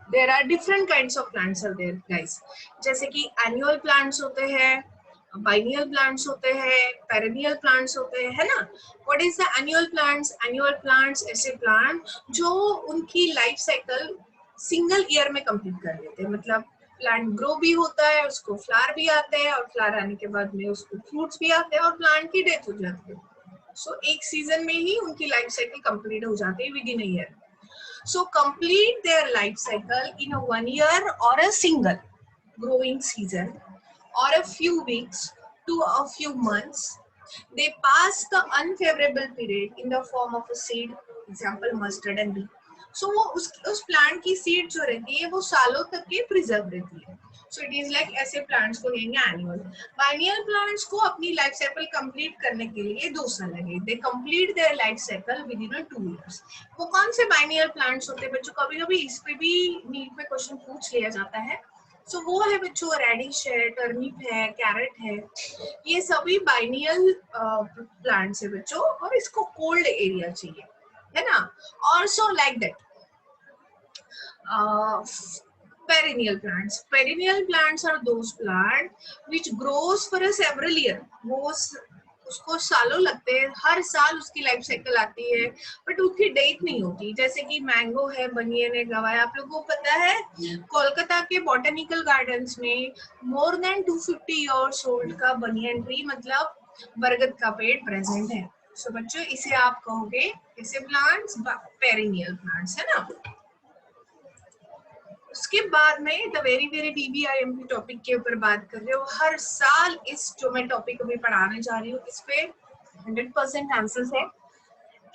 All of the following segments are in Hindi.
There are different kinds of plants are there guys, जैसे कि एनुअल प्लांट्स होते हैं, बाइनियल प्लांट्स होते हैं, पेरेनियल प्लांट्स होते हैं, है ना। What is the annual plants? Annual plants ऐसे प्लांट जो उनकी लाइफ साइकिल सिंगल ईयर में कंप्लीट कर लेते हैं, मतलब प्लांट ग्रो भी होता है, उसको फ्लावर भी आते हैं और फ्लावर आने के बाद में उसको फ्रूट्स भी आते हैं और प्लांट की डेथ हो जाती है। सो एक सीजन में ही उनकी लाइफ साइकिल कंप्लीट हो जाती है with in a year. So complete their life cycle in a 1 year or a single growing season or a few weeks to a few months. They pass the unfavorable period in the form of a seed, example mustard and bee. So वो उस प्लांट की सीड जो रहती है वो सालों तक के प्रिजर्व रहती है। सो इट इज लाइक ऐसे प्लांट्स को कहेंगे एनुअल। बाइनियल प्लांट्स को अपनी लाइफ साइकिल कंप्लीट करने के लिए 2 साल लगे। They complete their life cycle with in 2 years। वो कौन से बाइनियल प्लांट्स होते हैं बच्चों? कभी कभी इस पे भी नीट में क्वेश्चन पूछ लिया जाता है। सो वो है बच्चों रेडिश है, टर्निप है, कैरेट है, ये सभी बाइनियल प्लांट्स है बच्चों, और इसको कोल्ड एरिया चाहिए, है ना। Also like that perennial plants. Perennial plants are those plants which grows for a several year. वो उसको सालों लगते हैं, हर साल उसकी लाइफ साइकिल आती है, बट उसकी डेट नहीं होती। जैसे कि मैंगो है, बनियन है, गवा है। आप लोगों को पता है कोलकाता के बॉटनिकल गार्डन्स में मोर देन 250 years old का बनियन ट्री, मतलब बरगद का पेड़ प्रेजेंट है। सो बच्चों इसे आप कहोगे ऐसे प्लांट्स पेरिनियल प्लांट्स, है ना। उसके बाद में the very very DBIMP topic के ऊपर बात कर रहे हो। हर साल इस जो मैं टॉपिक अभी पढ़ाने जा रही हूँ इस पे 100% आंसर्स है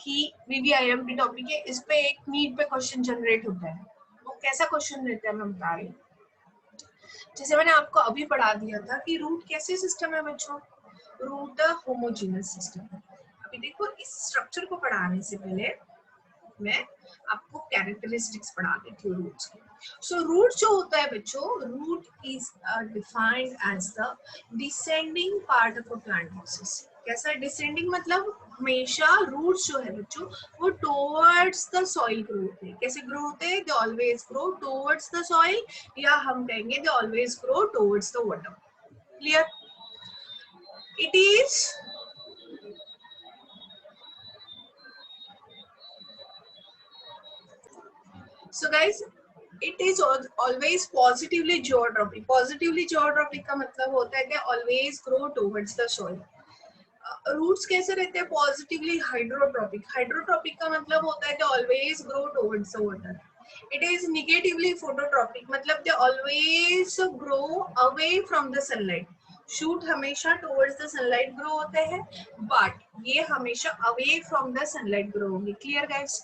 कि DBIMP टॉपिक है, इस पे एक नीट पे क्वेश्चन जनरेट होता है। वो कैसा क्वेश्चन रहता है मैं बता रही हूँ। जैसे मैंने आपको अभी पढ़ा दिया था कि रूट कैसे सिस्टम है बच्चों, रूट होमोजीनियस सिस्टम। अभी देखो इस स्ट्रक्चर को पढ़ाने से पहले मैं आपको कैरेक्टरिस्टिक्स पढ़ा देती हूँ रूट्स की। सो रूट जो होता है बच्चों, root is defined as the descending part of a plant process. कैसा डिसेंडिंग? मतलब हमेशा रूट्स जो है बच्चों वो टुवर्ड्स द सॉइल ग्रो होते हैं। कैसे ग्रो होते हैं? दे always grow towards the soil, या हम कहेंगे दे always grow towards the water. Clear? It is so guys it is always positively geotrophic. Positively geotrophic का मतलब होता है कि always grow towards the soil. Roots कैसे रहते हैं? Positively hydrotropic. हाइड्रोट्रॉपिक का मतलब होता है कि always grow towards the water. It is negatively phototropic, मतलब they always grow away from the sunlight. Shoot हमेशा टुवर्ड्स द सनलाइट ग्रो होते हैं, बट ये हमेशा away from the sunlight grow होंगे। Clear guys?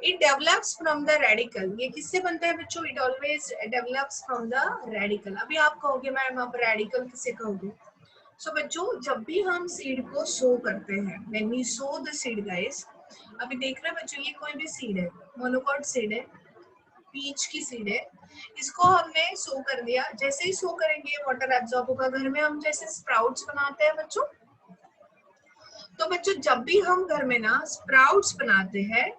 It develops from the radical. ये किससे बनता है बच्चों? It always develops from the radical. अभी आप कहोगे मैम आप radical किसे कहोगे? So बच्चों जब भी हम सीड को सो करते हैं, when we sow the seed guys, अभी देख रहे हैं बच्चों ये कोई भी सीड है, मोनोकॉट सीड है, पीच की सीड है, इसको हमने सो कर दिया। जैसे ही सो करेंगे वाटर एब्जॉर्ब होगा। घर में हम जैसे स्प्राउट्स बनाते हैं बच्चों, तो बच्चों जब भी हम घर में ना स्प्राउट्स बनाते हैं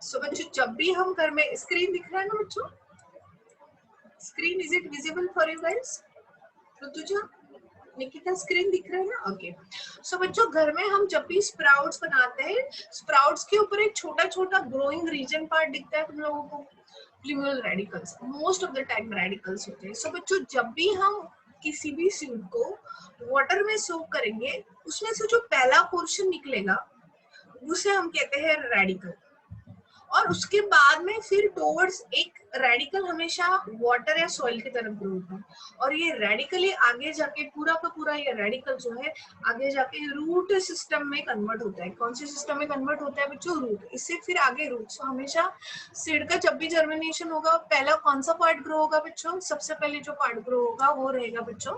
सो बच्चों जब भी हम घर में, स्क्रीन दिख रहा है ना बच्चों? Screen is it visible for you guys? Rutuja, Nikita screen दिख रहा है ना? ओके। सो बच्चों घर में हम जब भी स्प्राउट्स बनाते हैं, स्प्राउट्स के ऊपर एक छोटा छोटा ग्रोइंग रीजन पार्ट दिखता है तुम लोगों को, plumule radicles. Most of the time radicles होते हैं। सो बच्चों जब भी हम किसी भी सीड को वाटर में सोक करेंगे, उसमें से जो पहला पोर्शन निकलेगा उसे हम कहते हैं रेडिकल। और उसके बाद में फिर टुवर्ड्स एक रेडिकल हमेशा वाटर या सॉइल की तरफ ग्रो होता है, और ये रेडिकली आगे जाके पूरा का पूरा ये रेडिकल जो है आगे जाके रूट सिस्टम में कन्वर्ट होता है। कौन से सिस्टम में कन्वर्ट होता है बच्चों? रूट। इससे फिर आगे रूट। तो हमेशा सीड का जब भी जर्मिनेशन होगा पहला कौन सा पार्ट ग्रो होगा बच्चों? सबसे पहले जो पार्ट ग्रो होगा वो रहेगा बच्चों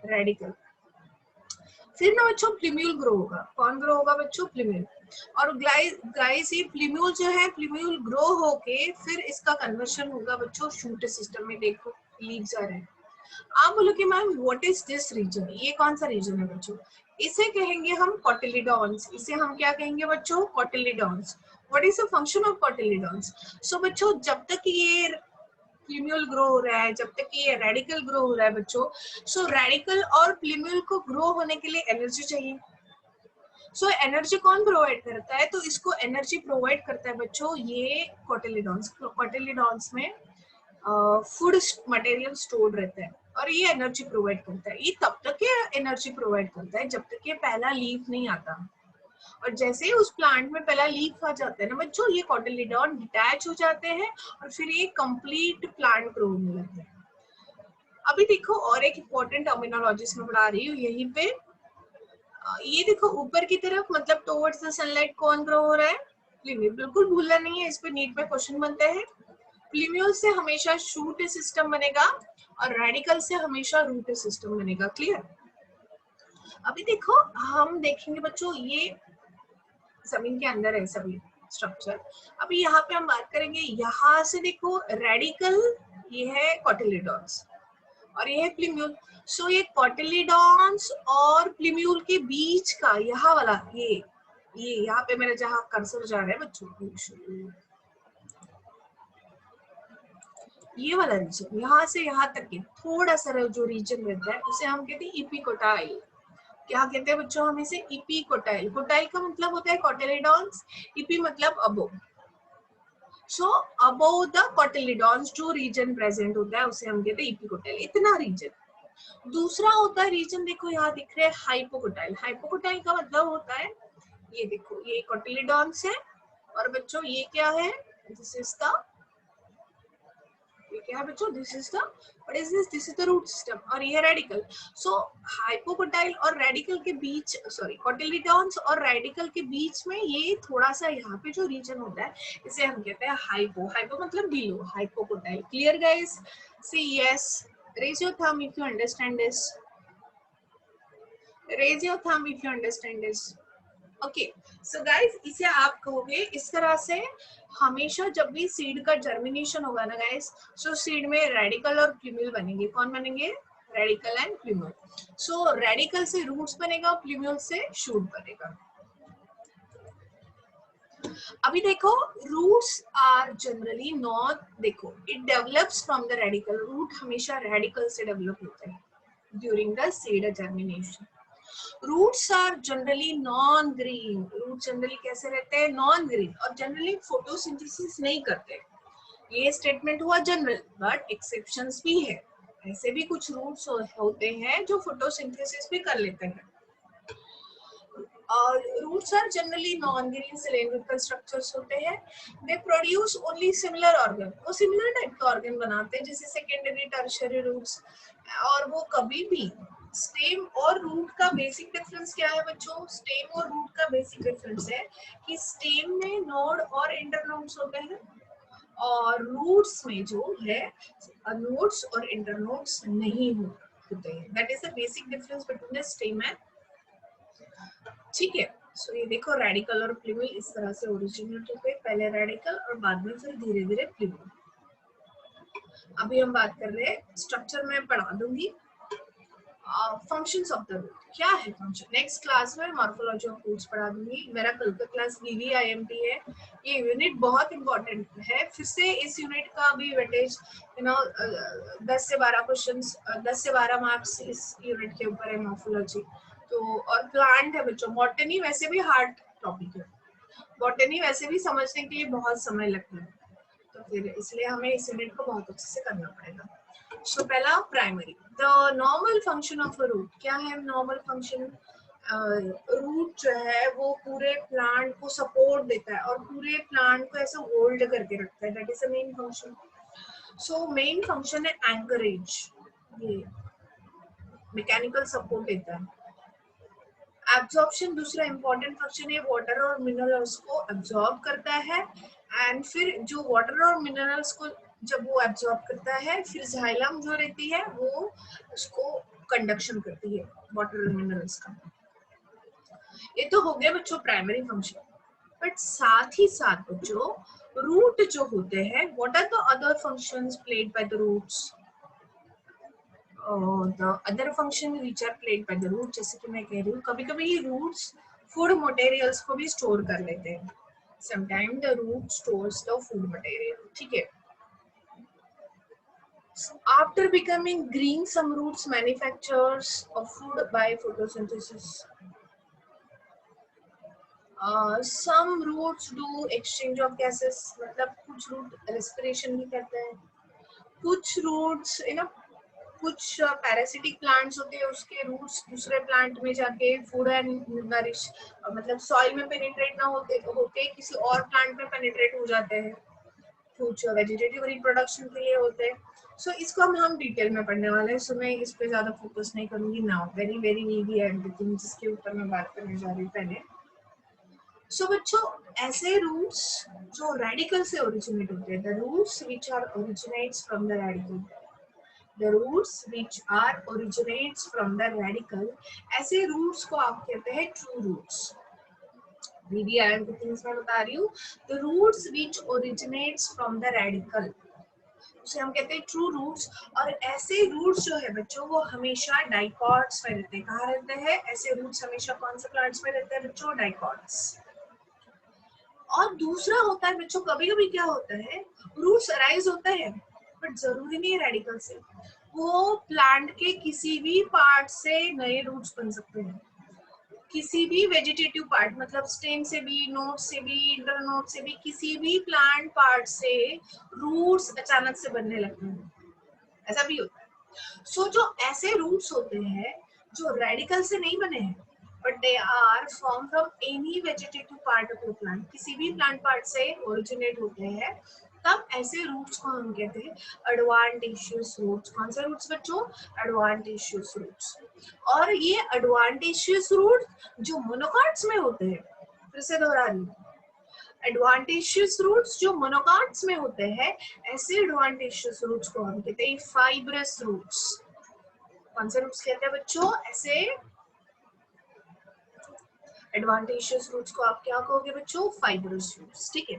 रेडिकल। फिर ना बच्चों प्लीम्यूल ग्रो होगा। कौन ग्रो होगा बच्चों? प्लीम्यूल। और गाइस ये प्लीम्यूल जो है, प्लीम्यूल ग्रो होके फिर इसका कन्वर्शन होगा बच्चों शूट सिस्टम में। देखो लीव्स आ रहे हैं, आप बोलो कि ma'am what is this region, ये कौन सा रीजन है बच्चों? इसे कहेंगे हम कोटिलिडॉन्स। इसे हम क्या कहेंगे बच्चों? Cotyledons. What is the function of cotyledons? So बच्चों जब तक ये प्लीम्यूल ग्रो हो रहा है, जब तक ये रेडिकल ग्रो हो रहा है बच्चों, सो रेडिकल और प्लीम्यूल को ग्रो होने के लिए एनर्जी चाहिए। सो एनर्जी कौन प्रोवाइड करता है? तो इसको एनर्जी प्रोवाइड करता है बच्चों ये कोटिलिडॉन्स। कोटिलिडॉन्स में फूड मटेरियल स्टोर्ड रहता है और ये एनर्जी प्रोवाइड करता है। ये तब तक ये एनर्जी प्रोवाइड करता है जब तक ये पहला लीफ नहीं आता, और जैसे ही उस प्लांट में पहला लीफ आ जाता है ना बच्चों, ये कोटिलिडॉन डिटैच हो जाते हैं और फिर ये कंप्लीट प्लांट ग्रो होने लगता है। अभी देखो और एक इम्पोर्टेंट टर्मिनोलॉजी में पढ़ा रही हूँ यहीं पे। ये देखो ऊपर की तरफ मतलब टुवर्ड्स द सनलाइट कौन ग्रो हो रहा है? प्लीम्यूल। बिल्कुल भूलना नहीं है, इस पे नीट में क्वेश्चन बनते हैं। प्लीम्यूल से हमेशा शूट सिस्टम बनेगा और रेडिकल से हमेशा रूट सिस्टम बनेगा। क्लियर? अभी देखो हम देखेंगे बच्चों ये जमीन के अंदर है सभी स्ट्रक्चर। अभी यहाँ पे हम बात करेंगे, यहाँ से देखो रेडिकल, ये है कोटिलिडॉन्स और ये है प्लीम्यूल। सो ये कोटिलिडॉन्स और प्लीम्यूल के बीच का यहाँ वाला ये यहाँ पे मेरा जहाँ कर्सर जा रहा है बच्चों, ये वाला रीजन यहाँ से यहाँ तक के थोड़ा सा जो रीजन रहता है उसे हम कहते हैं इपिकोटाइल। क्या कहते हैं बच्चों? हम इसे इपिकोटाइल। कोटाइल का मतलब होता है कोटिलिडॉन्स, इपी मतलब अबोव। सो अबोव द कोटिलिडॉन्स जो रीजन प्रेजेंट होता है उसे हम कहते हैं इपिकोटाइल। इतना रीजन। दूसरा होता है रीजन, देखो यहाँ दिख रहा है हाइपोकोटाइल। हाइपोकोटाइल का मतलब होता है ये देखो, ये कोटिलिडॉन्स है और बच्चों ये क्या है? दिस इज द, ये क्या है बच्चों? This is the, what is this? This is the root system और ये रेडिकल। सो हाइपोकोटाइल और रेडिकल के बीच, सॉरी कोटिलिडॉन्स और रेडिकल के बीच में ये थोड़ा सा यहाँ पे जो रीजन होता है इसे हम कहते हैं हाइपो। हाइपो मतलब below, hypocotyl. Clear guys? See yes, raise your thumb if you understand this. Raise your thumb if you understand this. Okay, so guys इसे आप कहोगे इस तरह से, हमेशा जब भी सीड का जर्मिनेशन होगा ना गाइस, सो सीड में रेडिकल और प्लीम्यूल बनेंगे। कौन बनेंगे? Radicle and plumule. So radicle से रूट्स बनेगा, प्लीम्यूल से शूट बनेगा। अभी देखो रूट्स आर जनरली नॉट, देखो it develops from the radicle. Root हमेशा रेडिकल से डेवलप होते हैं during the seed germination. Roots are generally non green. Root generally कैसे रहते हैं? नॉन ग्रीन, और जनरली फोटोसिंथेसिस नहीं करते। ये स्टेटमेंट हुआ जनरल, बट एक्सेप्शंस भी है। ऐसे भी कुछ रूट्स होते हैं जो फोटोसिंथेसिस भी कर लेते हैं। Roots are generally non green cylindrical structures होते हैं। They produce only similar organ. वो सिमिलर टाइप का ऑर्गन बनाते हैं जैसे सेकेंडरी टर्शियरी रूट्स। और वो कभी भी स्टेम और रूट का बेसिक डिफरेंस क्या है बच्चों? स्टेम और रूट का बेसिक डिफरेंस है कि स्टेम में नोड और इंटरनोड्स होते हैं और रूट्स में जो है नोड्स और इंटरनोड्स नहीं होते हैं। That is the basic difference between the stem and, ठीक है। सो ये देखो रेडिकल और प्लीम्यूल इस तरह से ओरिजिनेट होते हैं, पहले रेडिकल और बाद में फिर धीरे धीरे प्लीम्यूल। अभी हम बात कर रहे हैं स्ट्रक्चर में पढ़ा दूंगी। फंक्शंस ऑफ द रूट क्या है? फंक्शन नेक्स्ट क्लास में मॉर्फोलॉजी ऑफ रूट्स पढ़ा दूंगी। मेरा कल का क्लास VVIMT है। ये यूनिट बहुत इंपॉर्टेंट है। फिर से इस यूनिट का भी वेटेज 10 से 12 क्वेश्चंस, 10 से 12 मार्क्स इस यूनिट के ऊपर है मॉर्फोलॉजी। तो और प्लांट है बच्चों। बॉटनी वैसे भी हार्ड टॉपिक है, बॉटनी वैसे भी समझने के लिए बहुत समय लगता है, तो फिर इसलिए हमें इस यूनिट को बहुत अच्छे से करना पड़ेगा। सो पहला primary, the normal function of a root. क्या है नॉर्मल फंक्शन? रूट जो है वो पूरे प्लांट को सपोर्ट देता है और पूरे प्लांट को ऐसे होल्ड करके रखता है। That is the main function. So main function है एंकरेज, ये मैकेनिकल सपोर्ट देता है। एब्जॉर्प्शन दूसरा इंपॉर्टेंट फंक्शन है, वाटर और मिनरल्स को एब्जॉर्ब करता है। एंड फिर जो वाटर और मिनरल्स को जब वो एब्जॉर्ब करता है, फिर जाइलम जो रहती है वो उसको कंडक्शन करती है वाटर और मिनरल्स का। ये तो हो गया बच्चों प्राइमरी फंक्शन। बट साथ ही साथ बच्चों रूट जो होते हैं, what are the other functions played by the roots? The other function which are played by the root, जैसे कि मैं कह रही हूँ कभी कभी रूट्स फूड मटेरियल्स को भी स्टोर कर लेते हैं. Sometime the root stores the food material. ठीक है. After becoming green, some roots manufactures of food by photosynthesis. Some roots do exchange of gases, मतलब कुछ रूट रेस्पिरेशन भी करते हैं, कुछ रूट्स कुछ पैरासिटिक प्लांट्स होते हैं, उसके रूट्स दूसरे प्लांट में जाके फूड एंड नरिश मतलब सॉइल में पेनिट्रेट ना होते होके किसी और प्लांट में पेनिट्रेट हो जाते हैं, कुछ वेजिटेटिव रिप्रोडक्शन के लिए होते हैं. सो इसको हम डिटेल में पढ़ने वाले हैं, सो मैं इस पे ज्यादा फोकस नहीं करूंगी now. Very very easy everything जिसके ऊपर मैं बात करने जा रही हूँ पहले. सो बच्चों, ऐसे रूट्स जो रेडिकल से ओरिजिनेट होते हैं, the roots which are originates from the radicle, the roots which are originates from the radical, ऐसे roots को आप कहते हैं true roots. दीदी आयन के थिंग्स में बता रही हूँ. the roots which originates from the radical उसे हम कहते हैं true roots. और ऐसे roots जो है बच्चों वो हमेशा डाइकॉट्स में रहते हैं. कहाँ रहते हैं ऐसे roots? हमेशा कौन से प्लांट्स में रहते हैं बच्चों? डाइकॉट्स. और दूसरा होता है बच्चों, कभी कभी क्या होता है रूट्स अराइज होते हैं बट जरूरी नहीं है रेडिकल से, वो प्लांट के किसी भी पार्ट से नए रूट्स बन सकते हैं. किसी भी वेजिटेटिव पार्ट मतलब स्टेम से भी, नोट से भी, इंटरनोट से भी, किसी भी प्लांट पार्ट से रूट्स अचानक से बनने लगते हैं. ऐसा भी होता है. सो जो ऐसे रूट्स होते हैं जो रेडिकल से नहीं बने हैं but they are formed from any vegetative part of the plant, किसी भी प्लांट पार्ट से ओरिजिनेट होते हैं, तब ऐसे रूट्स को हम कहते हैं एडवांटेशियस रूट्स. कौन से रूट्स बच्चों? एडवांटेशियस रूट्स. और ये एडवांटेशियस रूट जो मोनोकॉट्स में होते हैं, फिर से दोहरा रही हूँ, एडवांटेशियस रूट्स जो मोनोकॉट्स में होते हैं, ऐसे एडवांटेशियस रूट्स को हम कहते हैं फाइब्रस रूट्स. कौन से रूट्स कहते हैं बच्चों? ऐसे एडवांटेशियस रूट्स को आप क्या कहोगे बच्चों? Fibrous roots. ठीक है.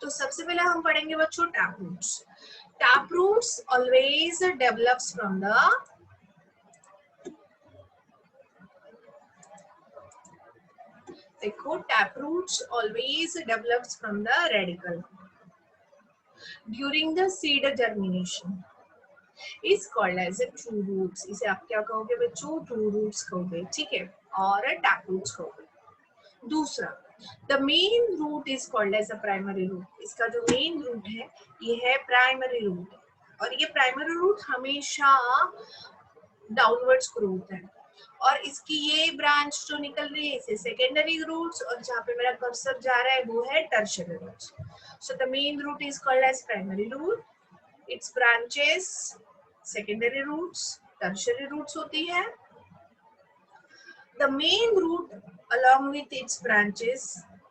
तो सबसे पहले हम पढ़ेंगे बच्चों tap roots. Tap roots always develops from the देखो tap roots always develops from the radicle during the seed germination is called as a true roots. इसे आप क्या कहोगे बच्चों? ट्रू रूट्स कहोगे. ठीक है. और टैप रूट्स कहोगे. दूसरा, the main root is called as a primary root. इसका जो मेन रूट है ये है प्राइमरी रूट. और ये प्राइमरी रूट हमेशा डाउनवर्ड्स ग्रो होता है. और इसकी ये ब्रांच जो निकल रही है इसे सेकेंडरी रूट्स, और जहाँ पे मेरा कर्सर जा रहा है वो है tertiary roots. So the main root is called as primary root. Its branches secondary roots, tertiary roots होती है. The main root along with its branches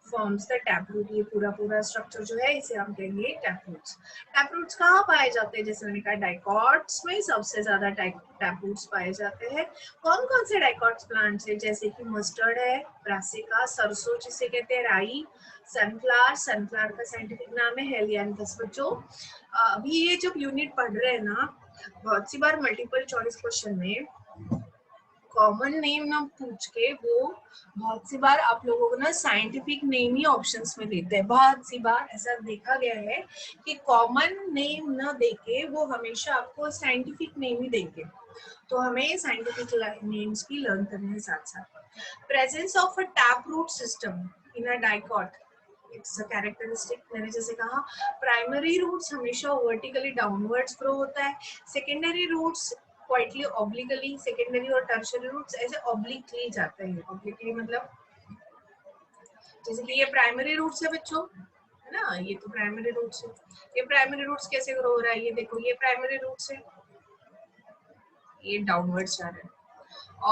forms the taproot. ये पूरा स्ट्रक्चर जो है इसे हम कहेंगे टैपरूट्स. टैपरूट्स कहाँ पाए जाते हैं? जैसे मैंने कहा डाइकॉट्स में सबसे ज्यादा टैपरूट्स पाए जाते हैं. कौन कौन से डाइकॉट्स प्लांट्स है? जैसे कि मस्टर्ड है, ब्रासिका, सरसों जिसे कहते हैं राई, सनफ्लावर. सनफ्लावर का साइंटिफिक नाम है हेलियांथस. बच्चों अभी ये जब यूनिट पढ़ रहे हैं ना, बहुत सी बार मल्टीपल चॉइस क्वेश्चन में कॉमन नेम ना पूछ के वो बहुत सी बार आप लोगों को ना साइंटिफिक नेम ही ऑप्शंस में देते हैं. बहुत सी बार ऐसा देखा गया है कि कॉमन नेम ना देके वो हमेशा आपको साइंटिफिक नेम ही देंगे. तो हमें साइंटिफिक नेम्स भी लर्न करने के साथ साथ presence of a tap root system in a dicot it's a characteristic. मैंने जैसे कहा प्राइमरी रूट्स हमेशा वर्टिकली डाउनवर्ड्स ग्रो होता है. Secondary roots quietly obliquely. Secondary और टर्शियरी रूट्स ऐसे ऑब्लिकली जाते हैं. ऑब्लिकली मतलब जैसे कि ये प्राइमरी रूट्स है बच्चों, है ना, ये तो प्राइमरी रूट्स है. ये प्राइमरी रूट्स कैसे ग्रो हो रहा है? ये देखो ये प्राइमरी रूट्स है, ये डाउनवर्ड्स जा रहा है.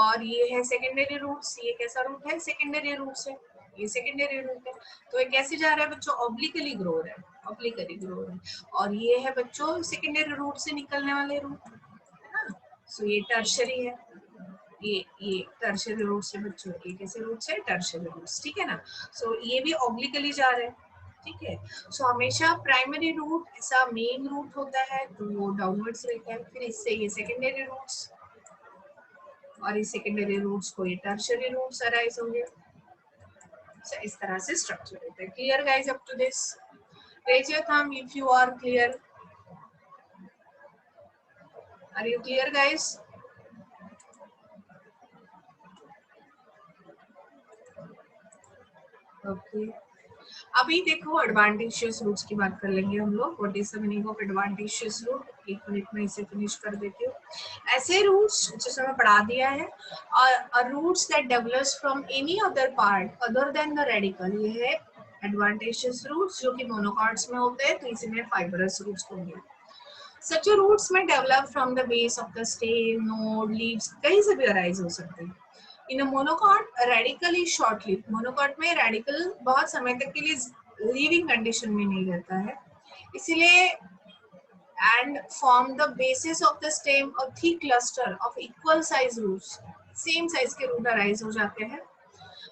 और ये है सेकेंडरी रूट्स. ये कैसा रूट है? सेकेंडरी रूट्स है. ये सेकेंडरी रूट है. तो ये कैसे जा रहा है बच्चों? ऑब्लिकली ग्रो हो रहा है. ऑब्लिकली ग्रो हो रहा है. और ये है बच्चों सेकेंडरी रूट से निकलने वाले रूट, है ना. सो ये टर्शियरी है. ये टर्शियरी रूट्स है बच्चों. ये कैसे रूट्स है? Tertiary roots. ठीक है ना. सो ये भी ऑब्लिकली जा रहे हैं. ठीक है. सो हमेशा प्राइमरी रूट ऐसा मेन रूट होता है तो वो डाउनवर्ड्स रहता है. फिर इससे ये सेकेंडरी रूट्स और इस सेकेंडरी रूट्स को ये टर्शियरी रूट्स अराइज होंगे। इस तरह से स्ट्रक्चर होता है। Clear guys up to this? Raise your thumb if you are clear. Are you clear guys? Okay, अभी देखो एडवांटेशियस रूट्स की बात कर लेंगे हम लोग। What is the meaning of adventitious root? एक मिनट में इसे फिनिश कर देती हूँ। ऐसे रूट्स जैसे मैं पढ़ा दिया है, और roots that develops from any other part other than the radicle, ये है एडवांटेशियस रूट्स जो कि मोनोकॉट्स में होते हैं, तो इसी में फाइबरस रूट्स होंगे। सच रूट्स में develop from the base of the stem, node, leaves, कहीं से भी अराइज हो सकते हैं। In a monocot radicle is short live. Monocot में रेडिकल बहुत समय तक के लिए लिविंग कंडीशन में नहीं रहता है, इसीलिए and form the basis of the stem a thick cluster of equal size roots, same size के रूट अराइज हो जाते हैं,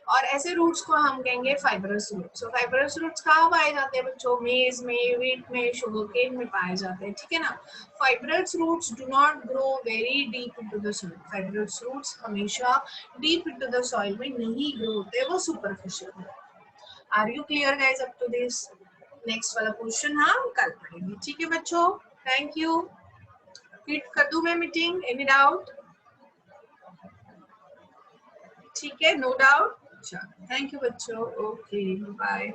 और ऐसे रूट्स को हम कहेंगे फाइबरस रूट्स। सो फाइबरस रूट्स कहाँ पाए जाते हैं बच्चों? मेज में, व्हीट में, शुगर केन में पाए जाते हैं, ठीक है ना। Fibrous roots do not grow very deep into the soil. Fibrous roots हमेशा डीप इनटू द सॉइल में नहीं ग्रो होते, वो सुपरफिशियल है। Are you clear guys up to this? Next वाला क्वेश्चन हम कल पढ़ेंगे, ठीक है बच्चों? Thank you. क्विट कर दूं मैं मीटिंग? Any doubt? ठीक है, नो डाउट। अच्छा, थैंक यू बच्चों। Okay, bye.